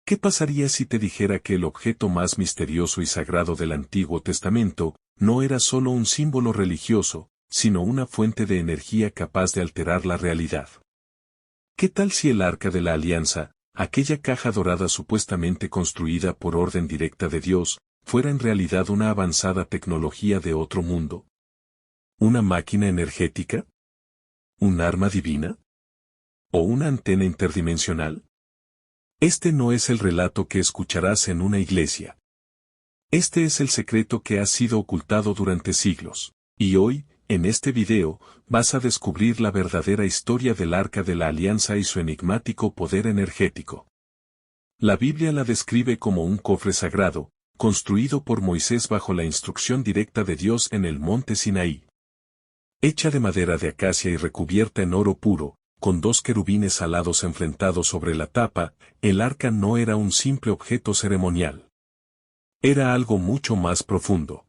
¿Qué pasaría si te dijera que el objeto más misterioso y sagrado del Antiguo Testamento no era solo un símbolo religioso, sino una fuente de energía capaz de alterar la realidad? ¿Qué tal si el Arca de la Alianza, aquella caja dorada supuestamente construida por orden directa de Dios, fuera en realidad una avanzada tecnología de otro mundo? ¿Una máquina energética? ¿Un arma divina? ¿O una antena interdimensional? Este no es el relato que escucharás en una iglesia. Este es el secreto que ha sido ocultado durante siglos. Y hoy, en este video, vas a descubrir la verdadera historia del Arca de la Alianza y su enigmático poder energético. La Biblia la describe como un cofre sagrado, construido por Moisés bajo la instrucción directa de Dios en el monte Sinaí. Hecha de madera de acacia y recubierta en oro puro, con 2 querubines alados enfrentados sobre la tapa, el arca no era un simple objeto ceremonial. Era algo mucho más profundo.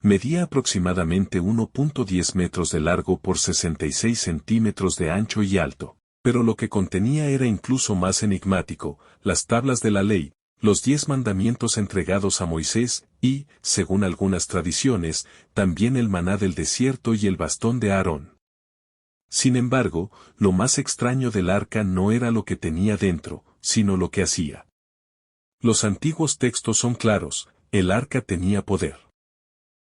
Medía aproximadamente 1.10 metros de largo por 66 centímetros de ancho y alto, pero lo que contenía era incluso más enigmático: las tablas de la ley, los 10 mandamientos entregados a Moisés y, según algunas tradiciones, también el maná del desierto y el bastón de Aarón. Sin embargo, lo más extraño del arca no era lo que tenía dentro, sino lo que hacía. Los antiguos textos son claros: el arca tenía poder.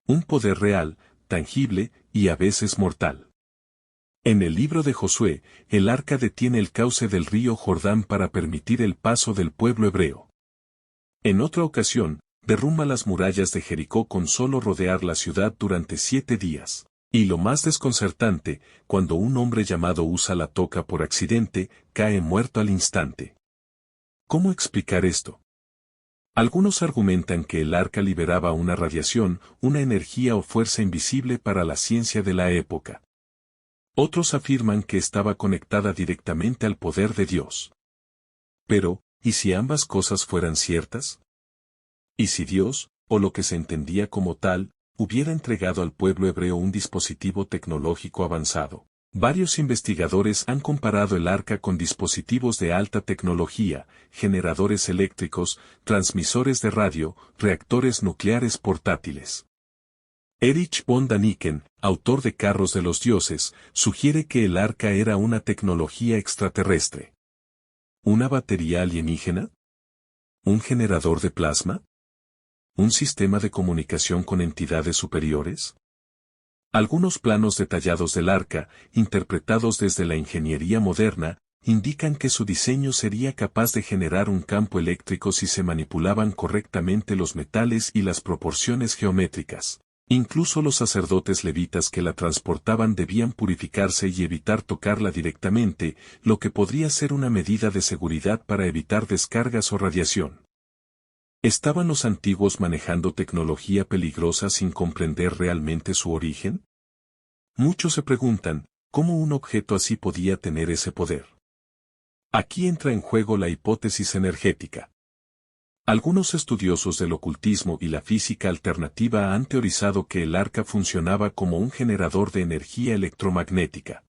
Un poder real, tangible y a veces mortal. En el libro de Josué, el arca detiene el cauce del río Jordán para permitir el paso del pueblo hebreo. En otra ocasión, derrumba las murallas de Jericó con solo rodear la ciudad durante 7 días. Y lo más desconcertante, cuando un hombre llamado Usa la toca por accidente, cae muerto al instante. ¿Cómo explicar esto? Algunos argumentan que el arca liberaba una radiación, una energía o fuerza invisible para la ciencia de la época. Otros afirman que estaba conectada directamente al poder de Dios. Pero, ¿y si ambas cosas fueran ciertas? ¿Y si Dios, o lo que se entendía como tal, hubiera entregado al pueblo hebreo un dispositivo tecnológico avanzado? Varios investigadores han comparado el arca con dispositivos de alta tecnología, generadores eléctricos, transmisores de radio, reactores nucleares portátiles. Erich von Däniken, autor de Carros de los Dioses, sugiere que el arca era una tecnología extraterrestre. ¿Una batería alienígena? ¿Un generador de plasma? ¿Un sistema de comunicación con entidades superiores? Algunos planos detallados del arca, interpretados desde la ingeniería moderna, indican que su diseño sería capaz de generar un campo eléctrico si se manipulaban correctamente los metales y las proporciones geométricas. Incluso los sacerdotes levitas que la transportaban debían purificarse y evitar tocarla directamente, lo que podría ser una medida de seguridad para evitar descargas o radiación. ¿Estaban los antiguos manejando tecnología peligrosa sin comprender realmente su origen? Muchos se preguntan, ¿cómo un objeto así podía tener ese poder? Aquí entra en juego la hipótesis energética. Algunos estudiosos del ocultismo y la física alternativa han teorizado que el arca funcionaba como un generador de energía electromagnética.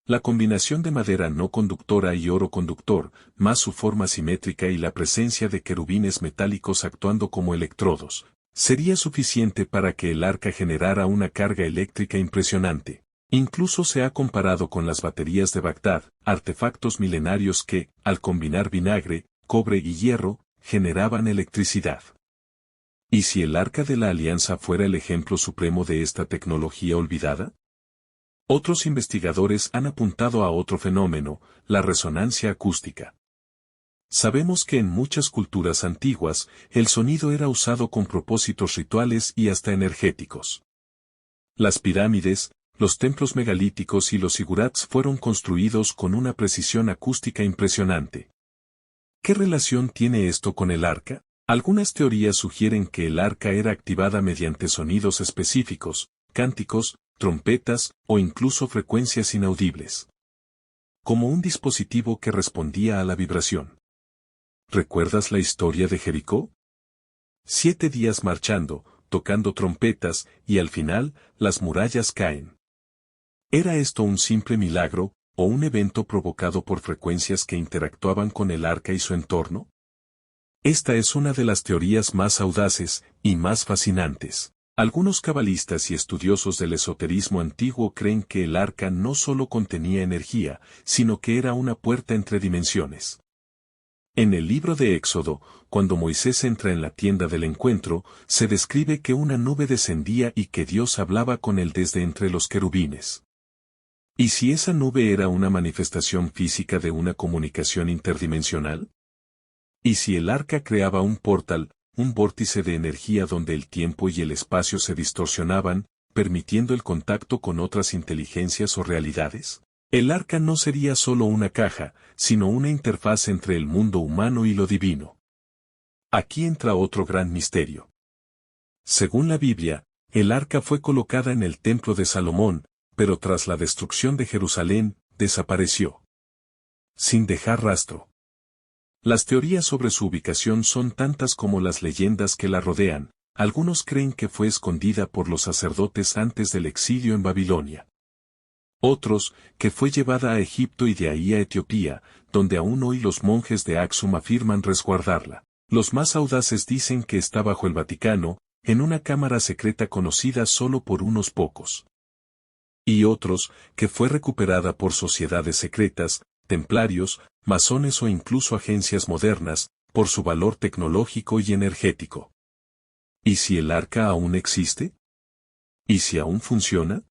La combinación de madera no conductora y oro conductor, más su forma simétrica y la presencia de querubines metálicos actuando como electrodos, sería suficiente para que el arca generara una carga eléctrica impresionante. Incluso se ha comparado con las baterías de Bagdad, artefactos milenarios que, al combinar vinagre, cobre y hierro, generaban electricidad. ¿Y si el Arca de la Alianza fuera el ejemplo supremo de esta tecnología olvidada? Otros investigadores han apuntado a otro fenómeno, la resonancia acústica. Sabemos que en muchas culturas antiguas, el sonido era usado con propósitos rituales y hasta energéticos. Las pirámides, los templos megalíticos y los zigurats fueron construidos con una precisión acústica impresionante. ¿Qué relación tiene esto con el arca? Algunas teorías sugieren que el arca era activada mediante sonidos específicos, cánticos, trompetas o incluso frecuencias inaudibles. Como un dispositivo que respondía a la vibración. ¿Recuerdas la historia de Jericó? 7 días marchando, tocando trompetas, y al final, las murallas caen. ¿Era esto un simple milagro, o un evento provocado por frecuencias que interactuaban con el arca y su entorno? Esta es una de las teorías más audaces y más fascinantes. Algunos cabalistas y estudiosos del esoterismo antiguo creen que el arca no solo contenía energía, sino que era una puerta entre dimensiones. En el libro de Éxodo, cuando Moisés entra en la tienda del encuentro, se describe que una nube descendía y que Dios hablaba con él desde entre los querubines. ¿Y si esa nube era una manifestación física de una comunicación interdimensional? ¿Y si el arca creaba un portal, un vórtice de energía donde el tiempo y el espacio se distorsionaban, permitiendo el contacto con otras inteligencias o realidades? El arca no sería solo una caja, sino una interfaz entre el mundo humano y lo divino. Aquí entra otro gran misterio. Según la Biblia, el arca fue colocada en el templo de Salomón, pero tras la destrucción de Jerusalén, desapareció. Sin dejar rastro. Las teorías sobre su ubicación son tantas como las leyendas que la rodean. Algunos creen que fue escondida por los sacerdotes antes del exilio en Babilonia. Otros, que fue llevada a Egipto y de ahí a Etiopía, donde aún hoy los monjes de Axum afirman resguardarla. Los más audaces dicen que está bajo el Vaticano, en una cámara secreta conocida solo por unos pocos. Y otros, que fue recuperada por sociedades secretas, templarios, masones o incluso agencias modernas, por su valor tecnológico y energético. ¿Y si el arca aún existe? ¿Y si aún funciona?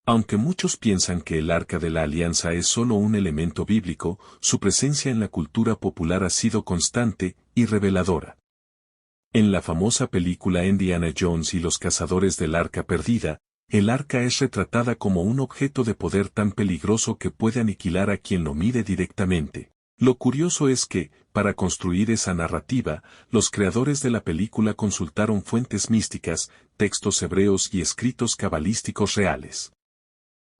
Aunque muchos piensan que el Arca de la Alianza es solo un elemento bíblico, su presencia en la cultura popular ha sido constante y reveladora. En la famosa película Indiana Jones y los cazadores del Arca Perdida, el arca es retratada como un objeto de poder tan peligroso que puede aniquilar a quien lo mire directamente. Lo curioso es que, para construir esa narrativa, los creadores de la película consultaron fuentes místicas, textos hebreos y escritos cabalísticos reales.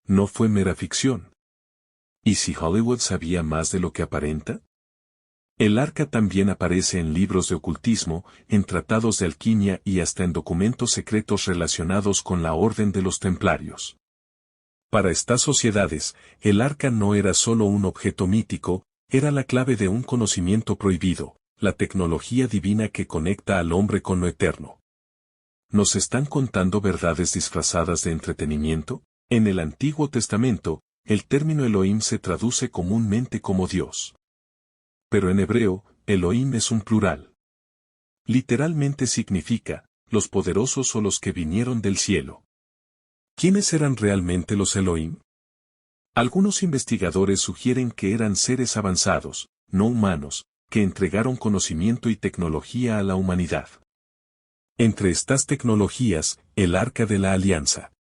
No fue mera ficción. ¿Y si Hollywood sabía más de lo que aparenta? El arca también aparece en libros de ocultismo, en tratados de alquimia y hasta en documentos secretos relacionados con la Orden de los Templarios. Para estas sociedades, el arca no era solo un objeto mítico, era la clave de un conocimiento prohibido, la tecnología divina que conecta al hombre con lo eterno. ¿Nos están contando verdades disfrazadas de entretenimiento? En el Antiguo Testamento, el término Elohim se traduce comúnmente como Dios. Pero en hebreo, Elohim es un plural. Literalmente significa, los poderosos o los que vinieron del cielo. ¿Quiénes eran realmente los Elohim? Algunos investigadores sugieren que eran seres avanzados, no humanos, que entregaron conocimiento y tecnología a la humanidad. Entre estas tecnologías, el Arca de la Alianza.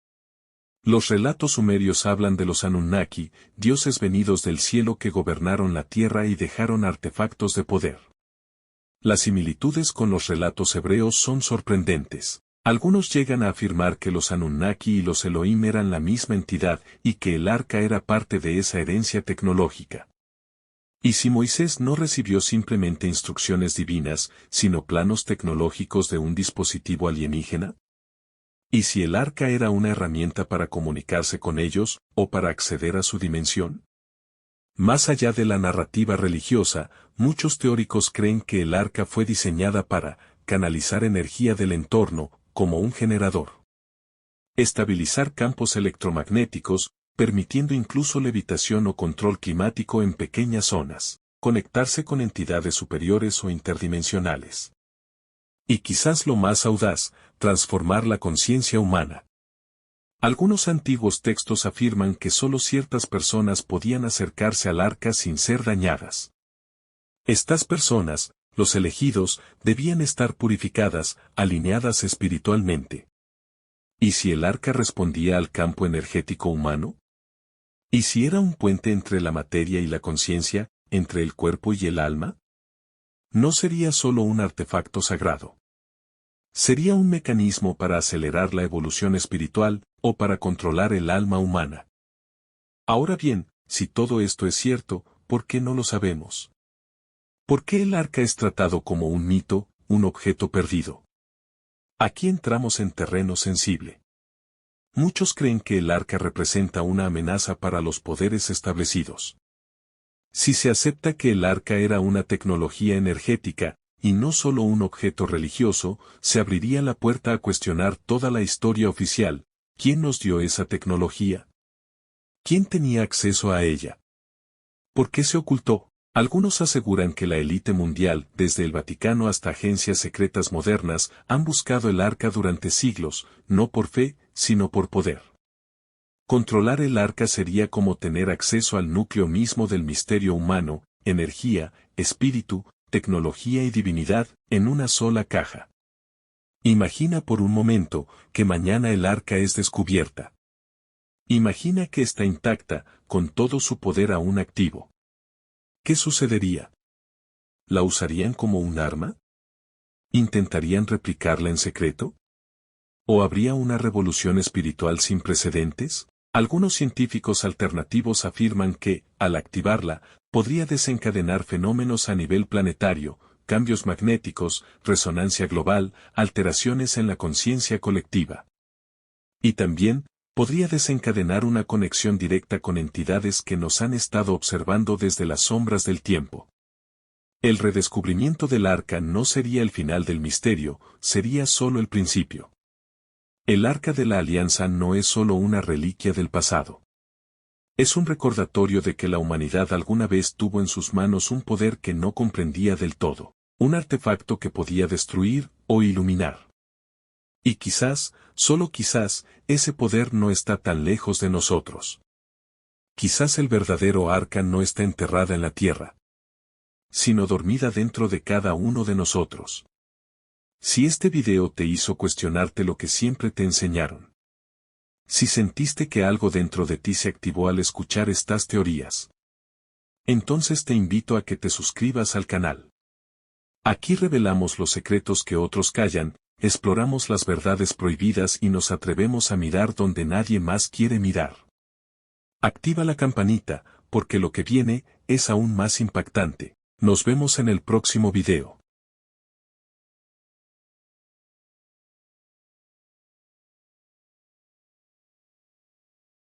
Los relatos sumerios hablan de los Anunnaki, dioses venidos del cielo que gobernaron la tierra y dejaron artefactos de poder. Las similitudes con los relatos hebreos son sorprendentes. Algunos llegan a afirmar que los Anunnaki y los Elohim eran la misma entidad y que el arca era parte de esa herencia tecnológica. ¿Y si Moisés no recibió simplemente instrucciones divinas, sino planos tecnológicos de un dispositivo alienígena? ¿Y si el arca era una herramienta para comunicarse con ellos, o para acceder a su dimensión? Más allá de la narrativa religiosa, muchos teóricos creen que el arca fue diseñada para canalizar energía del entorno, como un generador. Estabilizar campos electromagnéticos, permitiendo incluso levitación o control climático en pequeñas zonas, conectarse con entidades superiores o interdimensionales. Y quizás lo más audaz, transformar la conciencia humana. Algunos antiguos textos afirman que solo ciertas personas podían acercarse al arca sin ser dañadas. Estas personas, los elegidos, debían estar purificadas, alineadas espiritualmente. ¿Y si el arca respondía al campo energético humano? ¿Y si era un puente entre la materia y la conciencia, entre el cuerpo y el alma? No sería solo un artefacto sagrado. Sería un mecanismo para acelerar la evolución espiritual, o para controlar el alma humana. Ahora bien, si todo esto es cierto, ¿por qué no lo sabemos? ¿Por qué el arca es tratado como un mito, un objeto perdido? Aquí entramos en terreno sensible. Muchos creen que el arca representa una amenaza para los poderes establecidos. Si se acepta que el arca era una tecnología energética, y no solo un objeto religioso, se abriría la puerta a cuestionar toda la historia oficial. ¿Quién nos dio esa tecnología? ¿Quién tenía acceso a ella? ¿Por qué se ocultó? Algunos aseguran que la élite mundial, desde el Vaticano hasta agencias secretas modernas, han buscado el arca durante siglos, no por fe, sino por poder. Controlar el arca sería como tener acceso al núcleo mismo del misterio humano, energía, espíritu, tecnología y divinidad, en una sola caja. Imagina por un momento que mañana el arca es descubierta. Imagina que está intacta, con todo su poder aún activo. ¿Qué sucedería? ¿La usarían como un arma? ¿Intentarían replicarla en secreto? ¿O habría una revolución espiritual sin precedentes? Algunos científicos alternativos afirman que, al activarla, podría desencadenar fenómenos a nivel planetario, cambios magnéticos, resonancia global, alteraciones en la conciencia colectiva. Y también, podría desencadenar una conexión directa con entidades que nos han estado observando desde las sombras del tiempo. El redescubrimiento del arca no sería el final del misterio, sería solo el principio. El Arca de la Alianza no es solo una reliquia del pasado. Es un recordatorio de que la humanidad alguna vez tuvo en sus manos un poder que no comprendía del todo, un artefacto que podía destruir o iluminar. Y quizás, solo quizás, ese poder no está tan lejos de nosotros. Quizás el verdadero arca no está enterrada en la tierra, sino dormida dentro de cada uno de nosotros. Si este video te hizo cuestionarte lo que siempre te enseñaron. Si sentiste que algo dentro de ti se activó al escuchar estas teorías. Entonces te invito a que te suscribas al canal. Aquí revelamos los secretos que otros callan, exploramos las verdades prohibidas y nos atrevemos a mirar donde nadie más quiere mirar. Activa la campanita, porque lo que viene es aún más impactante. Nos vemos en el próximo video.